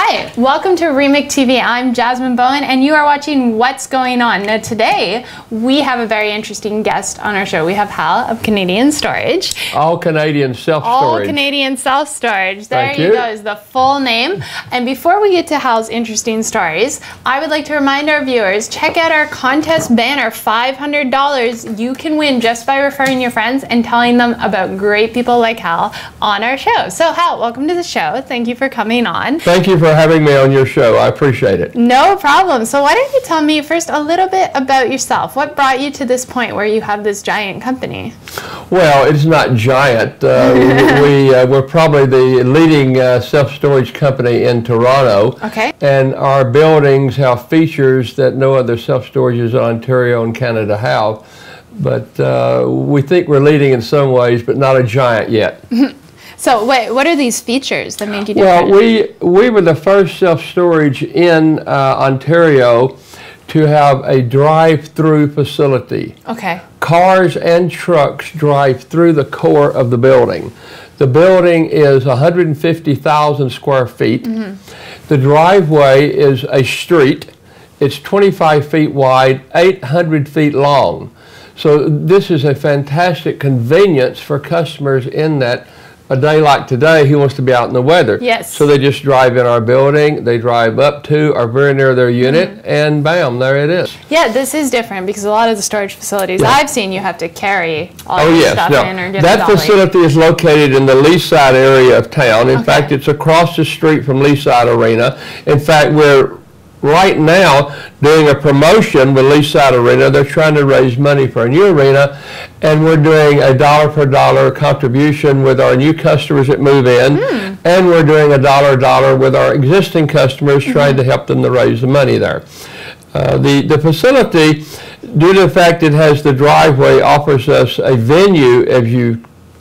Hi, welcome to Remake TV. I'm Jasmine Bowen and you are watching What's Going On. Now today we have a very interesting guest on our show. We have Hal of Canadian Storage. All Canadian Self-Storage. All Canadian Self-Storage. There Thank you go, is the full name. And before we get to Hal's interesting stories, I would like to remind our viewers, check out our contest banner, $500 you can win just by referring your friends and telling them about great people like Hal on our show. So Hal, welcome to the show. Thank you for coming on. Thank you for having me on your show. I appreciate it. No problem. So why don't you tell me first a little bit about yourself? What brought you to this point where you have this giant company? Well, it's not giant. We're probably the leading self-storage company in Toronto. Okay. And our buildings have features that no other self-storages in Ontario and Canada have. But we think we're leading in some ways, but not a giant yet. So wait, what are these features that make you different? Well, we were the first self-storage in Ontario to have a drive-through facility. Okay. Cars and trucks drive through the core of the building. The building is 150,000 square feet. Mm-hmm. The driveway is a street. It's 25 feet wide, 800 feet long. So this is a fantastic convenience for customers in that a day like today, he wants to be out in the weather. Yes. So they just drive in our building, they drive up to or very near their unit, and bam, there it is. Yeah, this is different because a lot of the storage facilities I've seen, you have to carry all your stuff in or get that a dolly. facility is located in the Leaside area of town. In fact, it's across the street from Leaside Arena. In fact, we're right now doing a promotion with Leaside Arena. They're trying to raise money for a new arena, and we're doing a dollar for dollar contribution with our new customers that move in, and we're doing a dollar with our existing customers, trying to help them to raise the money there. The facility, due to the fact it has the driveway, offers us a venue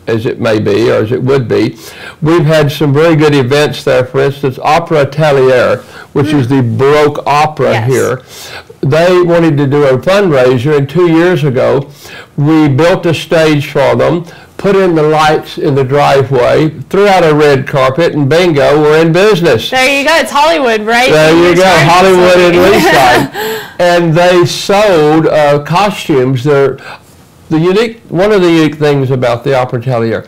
as it may be, or as it would be. We've had some very good events there. For instance, Opera Atelier, which is the Baroque opera here. They wanted to do a fundraiser, and 2 years ago, we built a stage for them, put in the lights in the driveway, threw out a red carpet, and bingo, we're in business. There you go. It's Hollywood, right? There you go, Hollywood and Leaside. And they sold costumes. One of the unique things about the Opera Atelier,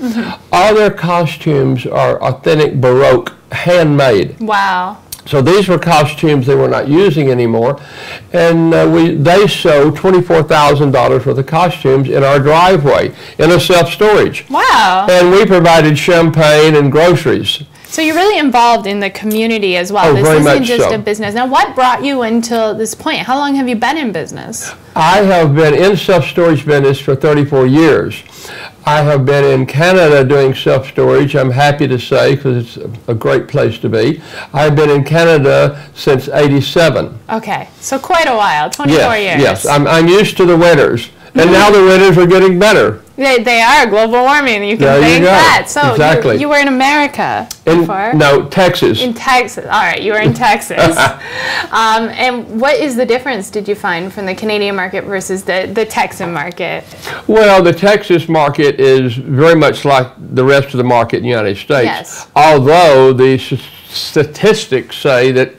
all their costumes are authentic Baroque, handmade. Wow. So these were costumes they were not using anymore, and they sold $24,000 worth of costumes in our driveway in a self-storage. Wow. And we provided champagne and groceries. So you're really involved in the community as well. Oh, this very isn't much just so. a business. Now, what brought you until this point? How long have you been in business? I have been in self-storage business for 34 years. I have been in Canada doing self-storage, I'm happy to say, because it's a great place to be. I've been in Canada since '87. Okay, so quite a while, 24 years. Yes, I'm used to the winters, and now the winters are getting better. They are, global warming, you can thank that. So exactly. You were in America before? No, Texas. In Texas, all right, you were in Texas. And what is the difference, did you find, from the Canadian market versus the Texan market? Well, the Texas market is very much like the rest of the market in the United States. Yes. Although the statistics say that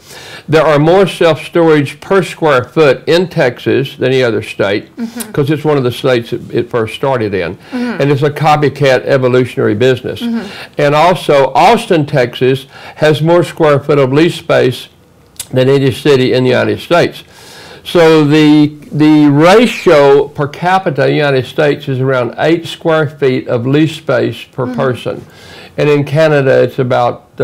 there are more self-storage per square foot in Texas than any other state, because it's one of the states that it first started in. And it's a copycat evolutionary business. And also, Austin, Texas has more square foot of lease space than any city in the United States. So the ratio per capita in the United States is around 8 square feet of lease space per person. And in Canada, it's about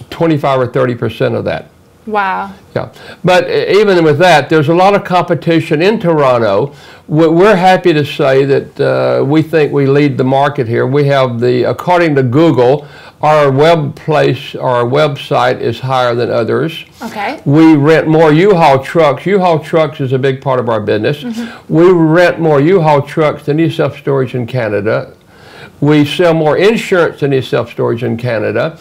25 or 30% of that. Wow. Yeah, but even with that, there's a lot of competition in Toronto. We're happy to say that we think we lead the market here. We have according to Google, our website is higher than others. Okay. We rent more U-Haul trucks. U-Haul trucks is a big part of our business. We rent more U-Haul trucks than any self-storage in Canada. We sell more insurance than any self-storage in Canada.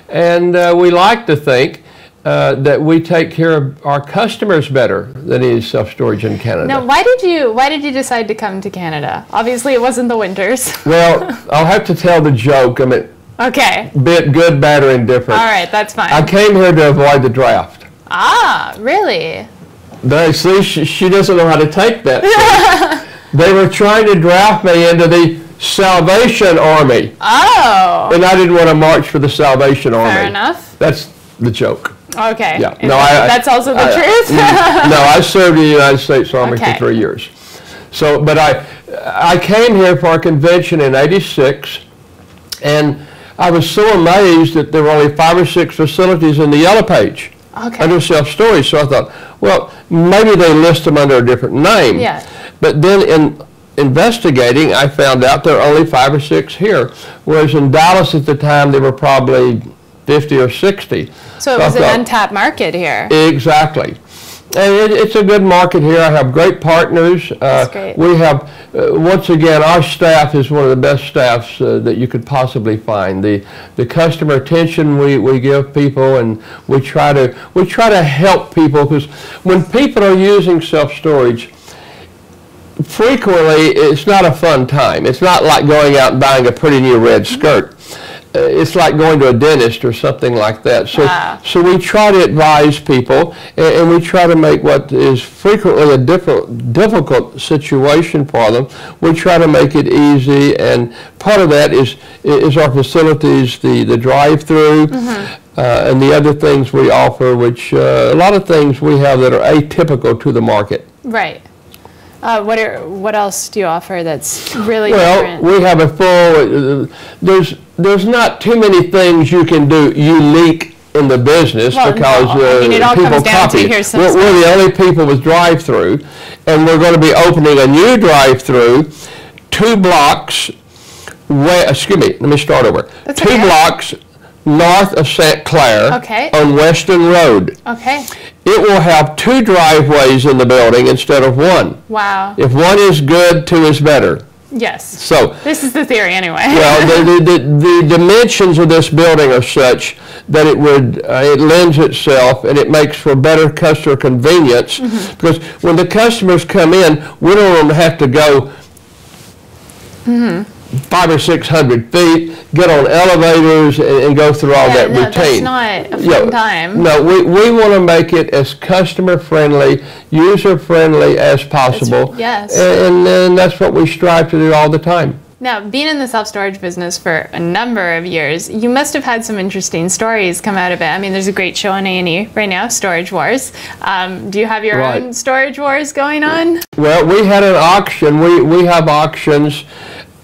And we like to think that we take care of our customers better than any self-storage in Canada. Now, why did you decide to come to Canada? Obviously, it wasn't the winters. Well, I'll have to tell the joke. I mean, Okay. Bit good, bad, or indifferent. All right, that's fine. I came here to avoid the draft. Ah, really? See, she doesn't know how to take that. They were trying to draft me into the Salvation Army. Oh. And I didn't want to march for the Salvation Army. Fair enough. That's the joke. Okay. Yeah. No, that's also the truth? No, I served in the United States Army for 3 years. So, but I came here for a convention in '86, and I was so amazed that there were only 5 or 6 facilities in the Yellow Page under self-storage. So I thought, well, maybe they list them under a different name. Yeah. But then in investigating, I found out there are only 5 or 6 here, whereas in Dallas at the time there were probably 50 or 60. So it was an untapped market here. Exactly. And it's a good market here. I have great partners. That's great. We have, once again, our staff is one of the best staffs that you could possibly find. The customer attention we give people, and we try to help people, because when people are using self-storage, frequently it's not a fun time. It's not like going out and buying a pretty new red skirt. It's like going to a dentist or something like that. So we try to advise people, and we try to make what is frequently a difficult situation for them, we try to make it easy, and part of that is our facilities, the drive-through, and the other things we offer, which a lot of things we have that are atypical to the market. Right. What else do you offer that's really different? Well, we have a full, there's not too many things you can do unique in the business, because it all people comes down copy. To here's some we're the only people with drive-through, and we're going to be opening a new drive-through 2 blocks, excuse me, let me start over. That's 2 blocks north of St. Clair on Weston Road. Okay. It will have 2 driveways in the building instead of 1. Wow. If 1 is good, 2 is better. Yes. So this is the theory anyway. Well, the dimensions of this building are such that it lends itself, and it makes for better customer convenience, because when the customers come in, we don't want them to have to go 500 or 600 feet, get on elevators, and go through all that routine. That's not a fun time. No, we want to make it as customer-friendly, user-friendly as possible. Yes. And that's what we strive to do all the time. Now, being in the self-storage business for a number of years, you must have had some interesting stories come out of it. I mean, there's a great show on A&E right now, Storage Wars. Do you have your own Storage Wars going on? Well, we had an auction. We have auctions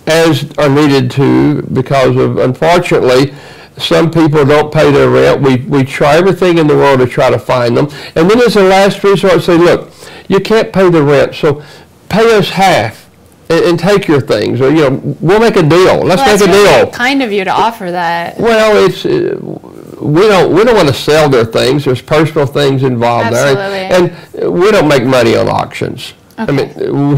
as are needed to, because of, unfortunately, some people don't pay their rent. We try everything in the world to try to find them. And then as a last resort, say, look, you can't pay the rent, so pay us half and take your things. Or, we'll make a deal. Let's make a deal. Really kind of you to offer that. Well, it's we don't want to sell their things. There's personal things involved there. And we don't make money on auctions. I mean,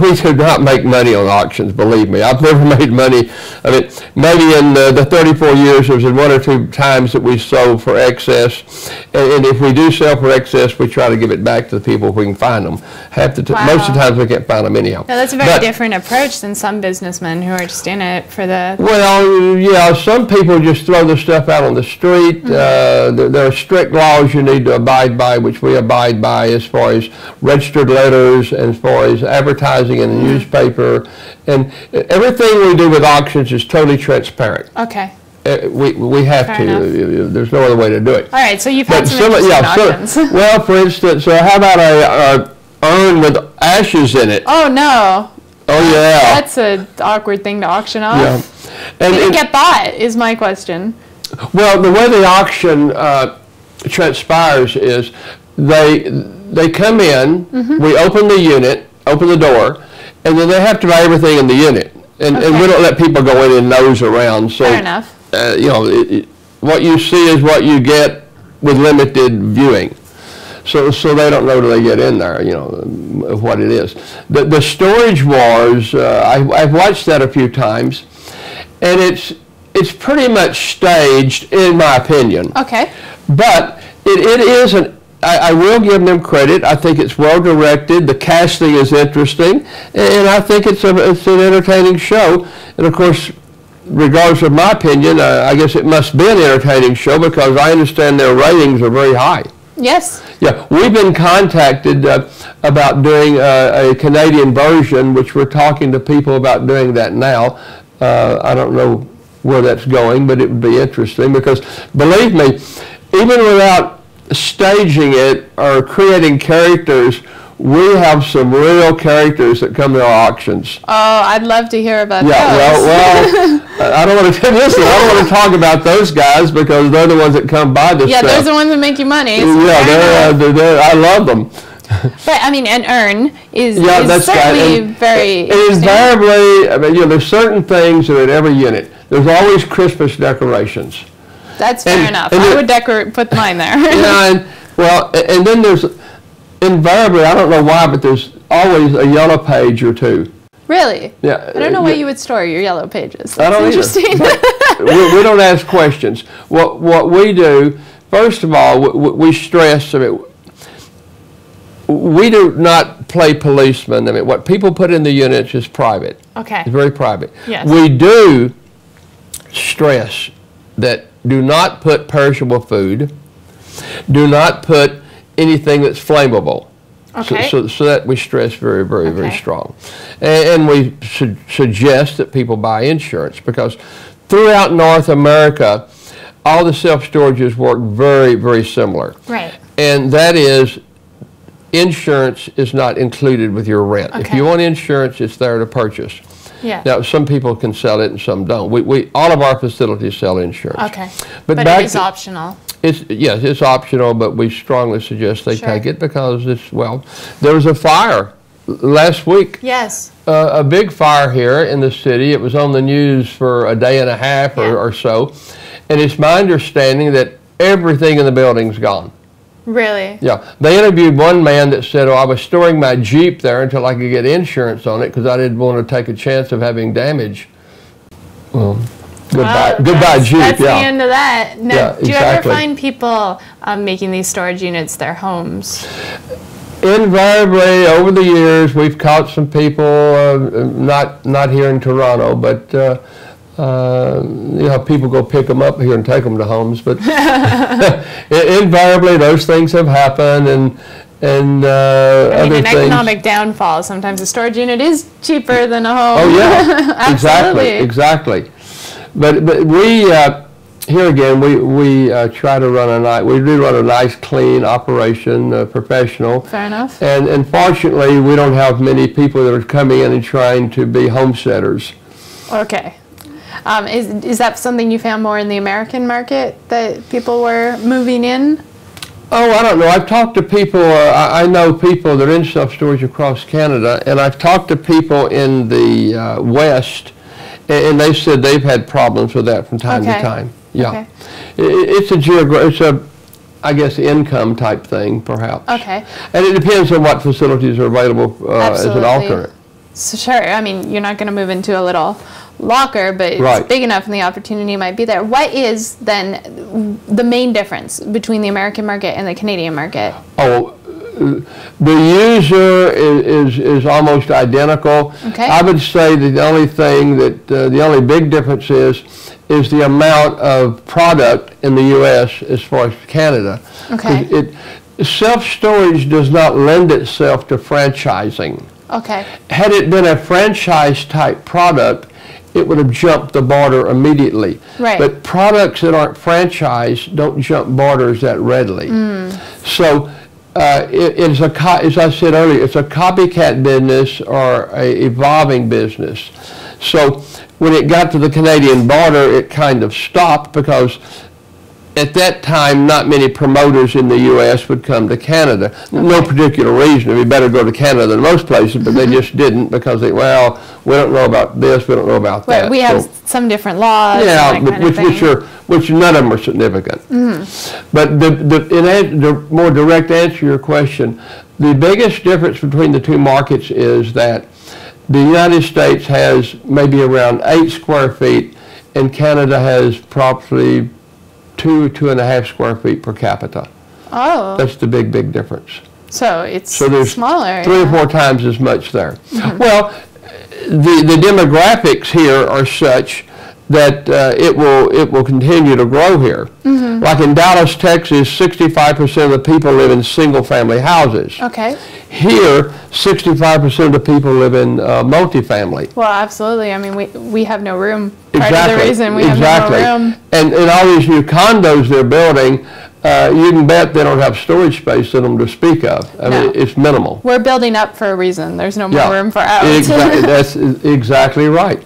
we do not make money on auctions, believe me. I've never made money. I mean, maybe in the 34 years, there's been 1 or 2 times that we sold for excess. And if we do sell for excess, we try to give it back to the people if we can find them. Most of the times, we can't find them anyhow. Now, that's a very different approach than some businessmen who are just in it for the... Well, yeah, some people just throw the stuff out on the street. There are strict laws you need to abide by, which we abide by, as far as registered letters, and as far as advertising in the newspaper, and everything we do with auctions is totally transparent. Okay. We have to. There's no other way to do it. All right, so you've had some interesting auctions. Well, for instance, how about a urn with ashes in it? Oh, no. Oh, yeah. That's an awkward thing to auction off. Yeah. Did it get bought, is my question. Well, the way the auction transpires is they come in, we open the unit, open the door, and then they have to buy everything in the unit. And we don't let people go in and nose around. So, fair enough. What you see is what you get with limited viewing. So they don't know till they get in there, what it is. The Storage Wars, I've watched that a few times, and it's pretty much staged, in my opinion. Okay. But it is I will give them credit. I think it's well directed. The casting is interesting, and I think it's an entertaining show. And of course, regardless of my opinion, I guess it must be an entertaining show because I understand their ratings are very high. Yes. Yeah, we've been contacted about doing a Canadian version, which we're talking to people about doing that now. I don't know where that's going, but it would be interesting because, believe me, even without staging it or creating characters, we have some real characters that come to our auctions. Oh, I'd love to hear about those. Well, I don't want to listen. I don't want to talk about those guys because they're the ones that come by this stuff. Yeah, those are the ones that make you money. So yeah, I love them. But I mean, and earn is that's certainly very. And invariably, I mean, you know, there's certain things that at every unit. There's always Christmas decorations. That's fair enough. I would put mine there. Yeah, and then there's invariably, I don't know why, but there's always a yellow page or two. Really? Yeah. I don't know why you would store your yellow pages. That's I don't interesting. we don't ask questions. What we do, first of all, we stress. I mean, we do not play policeman. I mean, what people put in the units is private. Okay. It's very private. Yes. We do stress that do not put perishable food. Do not put anything that's flammable. Okay. So that we stress very, very, very strong. And we suggest that people buy insurance because throughout North America, all the self-storages work very, very similar. Right. And that is, insurance is not included with your rent. Okay. If you want insurance, it's there to purchase. Yeah. Now, some people can sell it and some don't. All of our facilities sell insurance. Okay. But it is optional. Yes, it's optional, but we strongly suggest they take it because there was a fire last week. Yes. A big fire here in the city. It was on the news for a day and a half or so. And it's my understanding that everything in the building's gone. Really? Yeah. They interviewed one man that said, I was storing my Jeep there until I could get insurance on it because I didn't want to take a chance of having damage. Well, goodbye, Jeep. That's the end of that. Now, do you ever exactly. find people making these storage units their homes? Invariably, over the years, we've caught some people, not here in Toronto, but you know, people go pick them up here and take them to homes. But invariably, those things have happened, and other things. Economic downfall. Sometimes a storage unit is cheaper than a home. Oh yeah, Absolutely. exactly. But we here again we try to we do run a nice clean operation, professional. Fair enough. And fortunately we don't have many people that are coming in and trying to be homesteaders. Okay. Is that something you found more in the American market that people were moving in? Oh, I don't know. I've talked to people, I know people that are in self-storage across Canada, and I've talked to people in the West, and they said they've had problems with that from time to time. Yeah. Okay. It's a I guess, income type thing, perhaps. Okay. And it depends on what facilities are available as an alternate. So sure. I mean, you're not going to move into a little locker, but it's big enough and the opportunity might be there. What is then the main difference between the American market and the Canadian market? Oh, the user is almost identical. Okay. I would say that the only thing that, the only big difference is the amount of product in the U.S. as far as Canada. Okay. Self-storage does not lend itself to franchising. Okay. Had it been a franchise type product, it would have jumped the border immediately. Right. But products that aren't franchised don't jump borders that readily. So it's as I said earlier, it's a copycat business or a evolving business. So when it got to the Canadian border, it kind of stopped because at that time, not many promoters in the U.S. would come to Canada. Okay. No particular reason. We better go to Canada than most places, but they just didn't because they, well, we don't know about this, we don't know about that. Right, we have some different laws. Yeah, and that kind of thing. which none of them are significant. But the more direct answer to your question, the biggest difference between the two markets is that the United States has maybe around 8 square feet, and Canada has probably 2.5 square feet per capita. Oh. That's the big difference. So it's there's smaller. 3 or 4 times as much there. Well, the demographics here are such that it will continue to grow here. Like in Dallas, Texas, 65% of the people live in single-family houses. Okay. Here, 65% of the people live in multifamily. Well, absolutely. I mean, we have no room. Exactly. Part of the reason we have no room. And all these new condos they're building, you can bet they don't have storage space in them to speak of. I mean, it's minimal. We're building up for a reason. There's no more room for out. That's exactly right.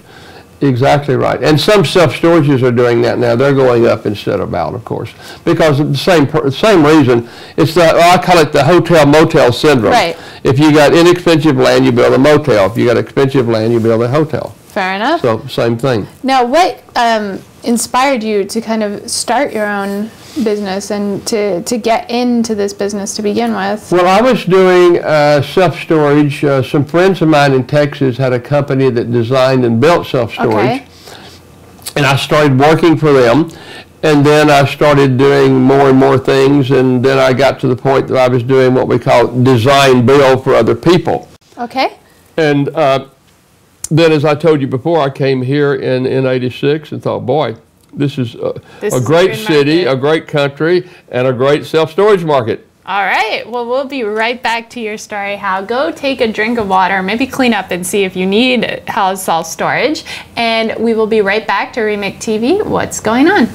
Exactly right. And some self-storages are doing that now. They're going up instead of out, of course, because of the same reason. It's I call it the hotel-motel syndrome. Right. If you got inexpensive land, you build a motel. If you got expensive land, you build a hotel. Fair enough. So same thing. Now, what inspired you to kind of start your own business and to get into this business to begin with? Well, I was doing self-storage. Some friends of mine in Texas had a company that designed and built self-storage. Okay. And I started working for them. And then I started doing more and more things. And then I got to the point that I was doing what we call design build for other people. Okay. And then, as I told you before, I came here in '86 and thought, boy, this is a great city, a great country, and a great self-storage market. All right. Well, we'll be right back to your story, Hal. Go take a drink of water, maybe clean up and see if you need Hal's self-storage. And we will be right back to Remake TV. What's going on?